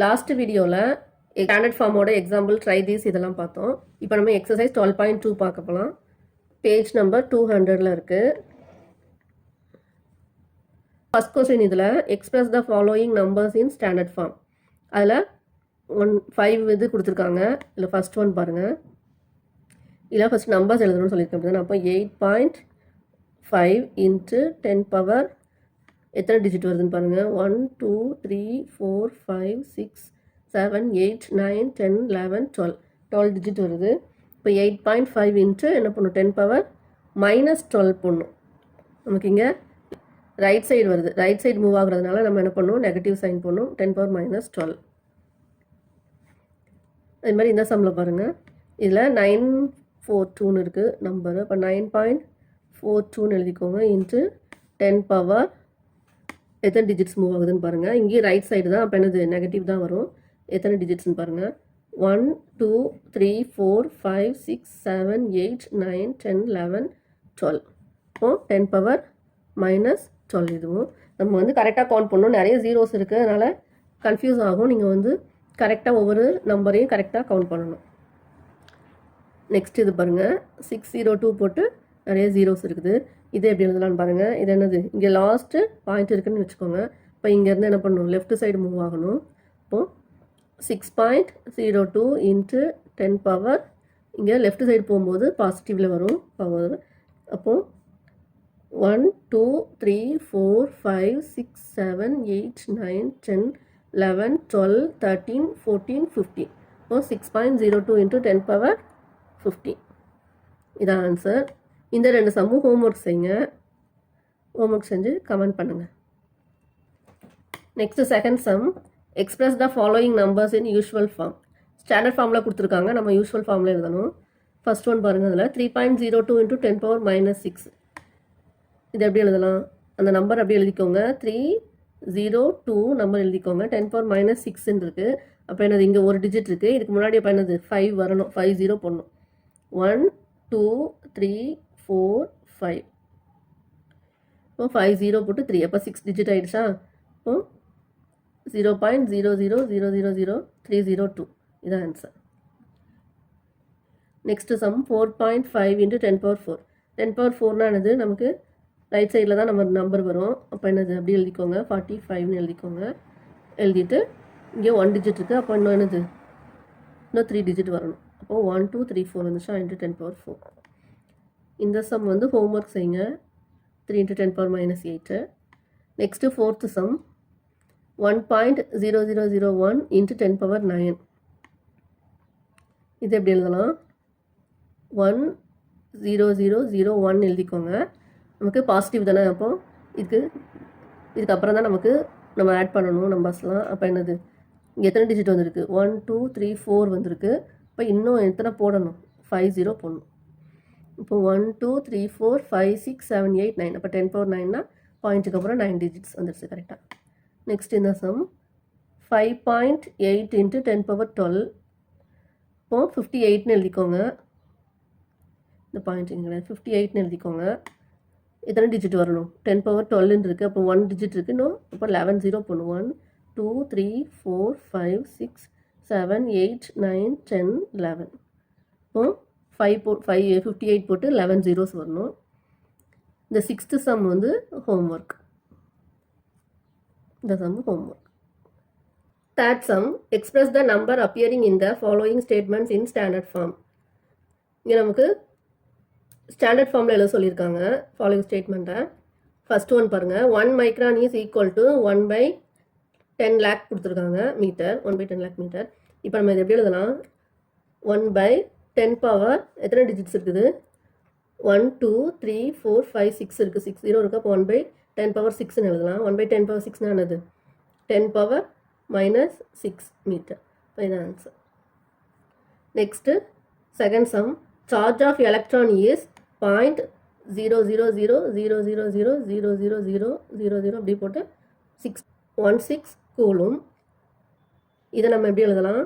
Last வீடியோவில் standard ஃபார்மோட example try these இதெல்லாம் பார்த்தோம். இப்போ நம்ம எக்ஸசைஸ் 12.2 பார்க்க போகலாம். பேஜ் நம்பர் 200ல் இருக்குது. ஃபர்ஸ்ட் கொஸ்டின் இதில் express the following numbers in standard form. அதில் 5 இது கொடுத்துருக்காங்க. இல்லை ஃபர்ஸ்ட் ஒன் பாருங்கள். இல்லை ஃபர்ஸ்ட் நம்பர்ஸ் எழுதணும்னு சொல்லியிருக்கேன். அப்போ 8.5 இன்ட்டு 10 பவர் எத்தனை டிஜிட் வருதுன்னு பாருங்கள். 1 2 3 4 5 6 7 8 9 10 11 12 டிஜிட் வருது. இப்போ 8.5 இன்ட்டு என்ன பண்ணும், 10 பவர் -12 பண்ணும். நமக்கு இங்கே ரைட் சைடு வருது. ரைட் சைடு மூவ் ஆகுறதுனால நம்ம என்ன பண்ணுவோம், நெகட்டிவ் சைன் பண்ணும். 10 பவர் -12. அது மாதிரி இந்த சம்மில் பாருங்கள். இதில் 942 இருக்குது நம்பரு. இப்போ 9.42 எழுதிக்கோங்க. இன்ட்டு 10 பவர் எத்தனை டிஜிட்ஸ் மூவ் ஆகுதுன்னு பாருங்கள். இங்கேயும் ரைட் சைடு தான். அப்போ என்னது, நெகட்டிவ் தான் வரும். எத்தனை டிஜிட்ஸ்னு பாருங்கள். 1 2 3 4 5 6 7 8 9 10 11 12. இப்போ 10 பவர் -12. இதுவும் நம்ம வந்து கரெக்டாக கவுண்ட் பண்ணணும். நிறைய ஜீரோஸ் இருக்குது, அதனால் கன்ஃபியூஸ் ஆகும். நீங்கள் வந்து கரெக்டாக ஒவ்வொரு நம்பரையும் கரெக்டாக கவுண்ட் பண்ணணும். நெக்ஸ்ட் இது பாருங்கள். 602 போட்டு நிறைய ஜீரோஸ் இருக்குது. இது எப்படி எழுதலான்னு பாருங்கள். இது என்னது, இங்கே லாஸ்ட்டு பாயிண்ட் இருக்குதுன்னு வச்சுக்கோங்க. இப்போ இங்கேருந்து என்ன பண்ணணும், லெஃப்ட் சைடு மூவ் ஆகணும். இப்போது 6.02 இன்ட்டு 10 பவர் இங்கே லெஃப்ட் சைடு போகும்போது பாசிட்டிவில் வரும் பவர். அப்போது 1 2 3 4 5 6 7 8 9 10 11 12 13 14 15. இப்போது 6.02 இன்ட்டு 10 பவர் 15. இதான் ஆன்சர். இந்த ரெண்டு சம்மும் ஹோம்ஒர்க் செய்யுங்க. ஹோம்ஒர்க் செஞ்சு கமெண்ட் பண்ணுங்கள். Next second sum. Express the following numbers in usual form. Standard ஃபார்மில் கொடுத்துருக்காங்க, நம்ம யூஷுவல் ஃபார்மில் எழுதணும். ஃபர்ஸ்ட் ஒன் பாருங்கள். அதில் 3.02 இன்ட்டு 10 பவர் -6. இது எப்படி எழுதலாம், அந்த நம்பர் அப்படி எழுதிக்கோங்க. 302 நம்பர் எழுதிக்கோங்க. 10 பவர் -6 இருக்குது. அப்போ என்னது, இங்கே ஒரு டிஜிட் இருக்குது. இதுக்கு முன்னாடி அப்போ என்னது, 5 வரணும். 50 போடணும். 1 2 3 4 5. இப்போ 50 போட்டு 3. அப்போ 6 டிஜிட் ஆகிடுச்சா. இப்போ 0.000000302. இதான் answer. Next sum 4.5 into 10 power 4. 10 power 4னா என்னது, நமக்கு ரைட் சைடில் தான் நம்ம நம்பர் வரும். அப்போ என்னது, அப்படி எழுதிக்கோங்க. 45னு எழுதிக்கோங்க. எழுதிட்டு இங்கே 1 டிஜிட் இருக்குது. அப்போ இன்னும் என்னது, இன்னும் 3 டிஜிட் வரணும். அப்போது 1 2 3 4 வந்துச்சா. Into 10 power 4. இந்த சம் வந்து ஹோம்ஒர்க் செய்யுங்க. 3 into 10 power -8. Next fourth some 1.0001 into 10 power 9. இது எப்படி எழுதலாம், 10001 எழுதிக்கோங்க. நமக்கு பாசிட்டிவ் தானே. அப்போ இதுக்கப்புறம் தான் நம்ம ஆட் பண்ணணும் நம்பர்ஸ்லாம். அப்போ என்னது, இங்கே எத்தனை டிஜிட் வந்திருக்கு, 1 2 3 4 வந்திருக்கு. இப்போ இன்னும் எத்தனை போடணும், 50 போடணும். இப்போ 1 2 3 4 5 6 7 8 9. அப்போ 10 பவர் 9னா பாயிண்ட்டுக்கு அப்புறம் 9 டிஜிட்ஸ் வந்துடுச்சு கரெக்டாக. நெக்ஸ்ட் இந்த சம் 5.8 இன்ட்டு 10 பவர் 12. இப்போ 58னு எழுதிக்கோங்க. இந்த பாயிண்ட் இங்கே 58னு எழுதிக்கோங்க. எத்தனை டிஜிட் வரணும், 10 பவர் 12 இருக்குது. அப்போ 1 டிஜிட் இருக்குது இன்னும். அப்போ 11 0 போடணும். 1 2 3 4 5 6 7 8 9 10 11. இப்போ 58 போட்டு 11 zeros வரணும். இந்த சிக்ஸ்த்து சம் வந்து ஹோம்ஒர்க். இந்த sum homework. Third sum. Express the number appearing in the following statements in standard form. இங்கே நமக்கு ஸ்டாண்டர்ட் ஃபார்மில் எழுத சொல்லியிருக்காங்க ஃபாலோயிங் ஸ்டேட்மெண்ட்டை. ஃபர்ஸ்ட் ஒன் பாருங்கள். 1 micron is equal to 1/10 lakh கொடுத்துருக்காங்க மீட்டர். 1/10 lakh metre. இப்போ நம்ம இது எப்படி எழுதலாம், 1/10 பவர் எத்தனை டிஜிட்ஸ் இருக்குது, 1 2 3 4 5 6 இருக்குது. 60 இருக்குது. அப்போ 1/10 பவர் 6ன்னு எழுதலாம். 1/10 பவர் 6னா என்னது, 10 பவர் -6 மீட்டர். இப்போ இதான் answer. Next second sum. Charge of electron is 0.00000000000 அப்படி போட்டு 616 கூலும். இதை நம்ம எப்படி எழுதலாம்,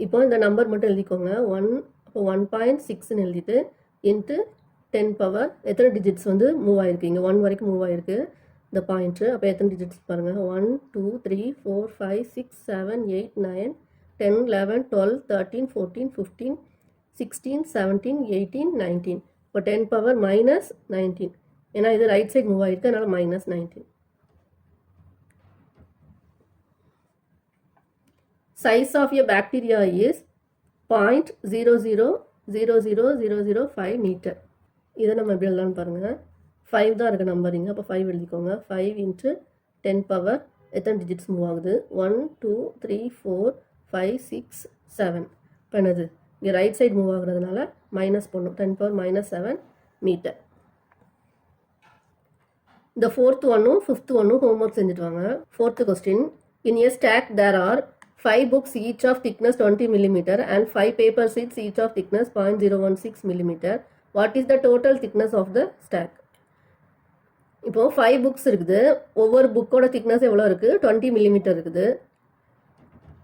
இப்போ இந்த நம்பர் மட்டும் எழுதிக்கோங்க. 1.6ன்னு எழுதிட்டு இன்ட்டு 10 பவர் எத்தனை டிஜிட்ஸ் வந்து மூவ் ஆகிருக்கு, இங்கே 1 வரைக்கும் மூவ் ஆகிருக்கு. இந்த பாயிண்ட்டு. அப்போ எத்தனை டிஜிட்ஸ் பாருங்கள், 1 2 3 4 5 6 7 8 9 10 11 12 13 14 15 16 17 18 19. இப்போ 10 பவர் மைனஸ் 19, ஏன்னா இது ரைட் சைட் மூவ் ஆகிருக்கு, அதனால் minus 19. Size of a bacteria is 0.0000005 metre. இதை நம்ம எப்படி எழுதலாம்னு பாருங்கள். 5 தான் இருக்குது நம்பரிங்க, அப்போ 5 எழுதிக்கோங்க. 5 × 10 பவர் எத்தனை டிஜிட்ஸ் மூவ் ஆகுது, 1 2 3 4 5 6 7. இப்போ என்னது, இங்கே ரைட் சைடு மூவ் ஆகுறதுனால மைனஸ் பண்ணும், 10 பவர் -7 மீட்டர். இந்த 4th ஒன்னும் 5th ஒன்னும் ஹோம்ஒர்க் செஞ்சுட்டு வாங்க. 4th question, in a stack there are 5 books each of thickness 20 mm and 5 paper sheets each of thickness 0.016 mm. What is the total thickness of the stack? இப்போ 5 books இருக்குது, ஒவ்வொரு புக்கோட thickness எவ்வளோ இருக்குது, 20 mm இருக்குது.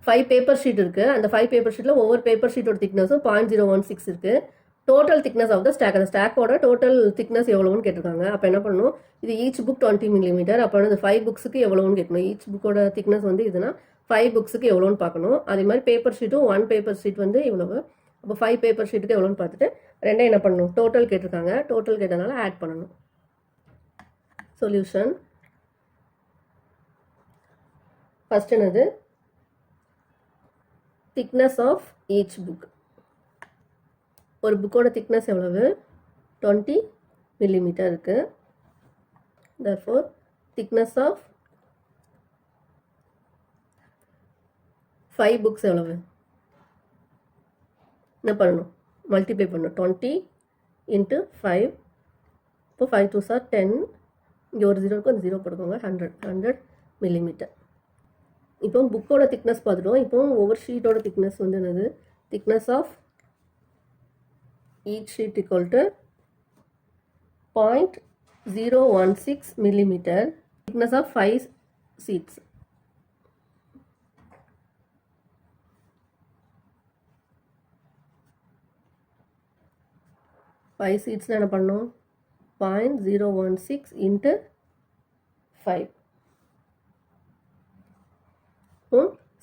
5 paper sheet இருக்குது, அந்த 5 paper ஷீட்டில் ஒவ்வொரு பேப்பர் ஷீட்டோட திக்னஸும் 0.016 இருக்குது. Total thickness of the stack, அந்த ஸ்டாக்கோட டோட்டல் திக்னஸ் எவ்வளோன்னு கேட்டிருக்காங்க. அப்போ என்ன பண்ணணும், இது ஈச் புக் 20 mm, அப்போ இந்த 5 புக்ஸுக்கு எவ்வளோன்னு கேட்கணும். ஈச் புக்கோட திக்னஸ் வந்து இதுனா 5 புக்ஸுக்கு எவ்வளோன்னு பார்க்கணும். அதே மாதிரி பேப்பர் ஷீட்டும் 1 பேப்பர் ஷீட் வந்து இவ்வளவு, அப்போ 5 பேப்பர் ஷீட்டுக்கு எவ்வளோன்னு பார்த்துட்டு ரெண்டே என்ன பண்ணணும், டோட்டல் கேட்டிருக்காங்க, டோட்டல் கேட்டனால ஆட் பண்ணணும். சொல்யூஷன், ஃபர்ஸ்ட் என்னது, திக்னஸ் ஆஃப் ஈச் புக். ஒரு புக்கோட திக்னஸ் எவ்வளவு, 20 mm இருக்கு. therefore திக்னஸ் ஆஃப் 5 புக்ஸ் எவ்வளவு, என்ன பண்ணணும், மல்டிப்ளை பண்ணணும். 20 × 5, இப்போ 5 2s are 10, இங்கே ஒரு 0 இருக்கும், அந்த 0 போட்டுக்கோங்க. 100 mm. இப்போ புக்கோட திக்னஸ் பார்த்துட்டோம். இப்போ ஒவ்வொரு ஷீட்டோட திக்னஸ் வந்து என்னது, thickness of each sheet equal to 0.016 mm. Thickness of 5 sheets. Five சீட்ஸ்னால் என்ன பண்ணணும், 0.016 × 5.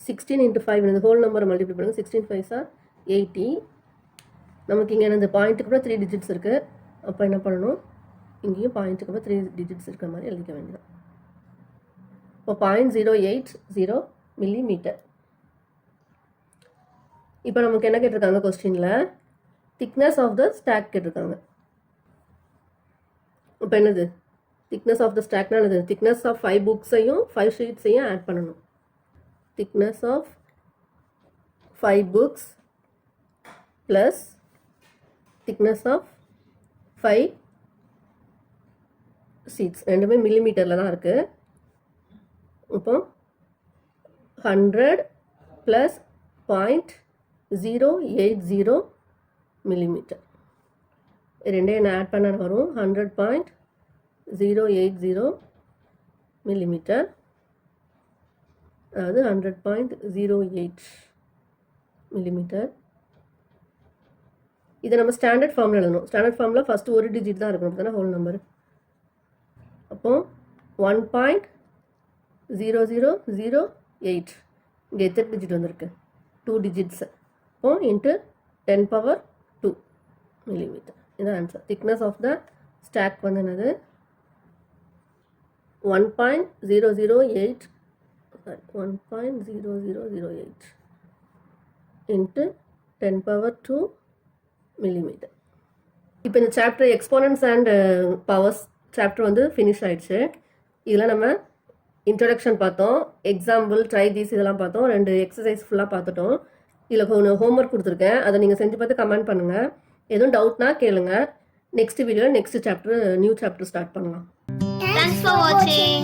16 × 5 இந்த ஹோல் நம்பரை மல்டிப்ளை பண்ணுங்கள். 16 5s are 80. நமக்கு இங்கே இந்த பாயிண்ட்டுக்கு கூட 3 டிஜிட்ஸ் இருக்குது. அப்போ என்ன பண்ணணும், இங்கேயும் பாயிண்ட்டுக்கு கூட 3 டிஜிட்ஸ் இருக்கிற மாதிரி எழுதிக்க வேண்டியது. இப்போ 0.080 mm. இப்போ நமக்கு என்ன கேட்டிருக்காங்க கொஸ்டினில், திக்னஸ் ஆஃப் த ஸ்டாக் கேட்டிருக்காங்க. இப்போ என்னது, திக்னஸ் ஆஃப் த ஸ்டாக்னா என்னது, திக்னஸ் ஆஃப் 5 புக்ஸையும் 5 ஷீட்ஸையும் ஆட் பண்ணணும். Thickness of 5 books plus thickness of 5 sheets, ரெண்டுமே மில்லிமீட்டரில் தான் இருக்குது. இப்போ 100 + 0.080 mm. ரெண்டே என்ன ஆட் பண்ண வரும், 100.080 mm, அதாவது 100.08 mm. இதை நம்ம ஸ்டாண்டர்ட் ஃபார்மில் எழுதணும். ஸ்டாண்டர்ட் ஃபார்மில் ஃபஸ்ட்டு ஒரு டிஜிட் தான் இருக்கணும், தானே ஹோல் நம்பர். அப்போ 1.0008, இங்கே எத்தனை டிஜிட் வந்திருக்கு, 2 டிஜிட்ஸு. அப்போ இன்ட்டு 10 பவர் 2 mm. இதான் answer. Thickness of the stack வந்து என்னது, 1.0008 இன்ட்டு 10 பவர் 2 mm. இப்போ இந்த chapter exponents and powers chapter வந்து ஃபினிஷ் ஆயிடுச்சு. இதில் நம்ம இன்ட்ரடக்ஷன் பார்த்தோம், எக்ஸாம்பிள், ட்ரை தீஸ் இதெல்லாம் பார்த்தோம், 2 எக்ஸசைஸ் ஃபுல்லாக பார்த்துட்டோம். இதில் ஹோம்ஒர்க் கொடுத்துருக்கேன், அதை நீங்கள் செஞ்சு பார்த்து கமெண்ட் பண்ணுங்கள். எதுவும் டவுட்னா கேளுங்க. நெக்ஸ்ட் வீடியோவில் next chapter, new chapter start பண்ணலாம். Thanks for watching.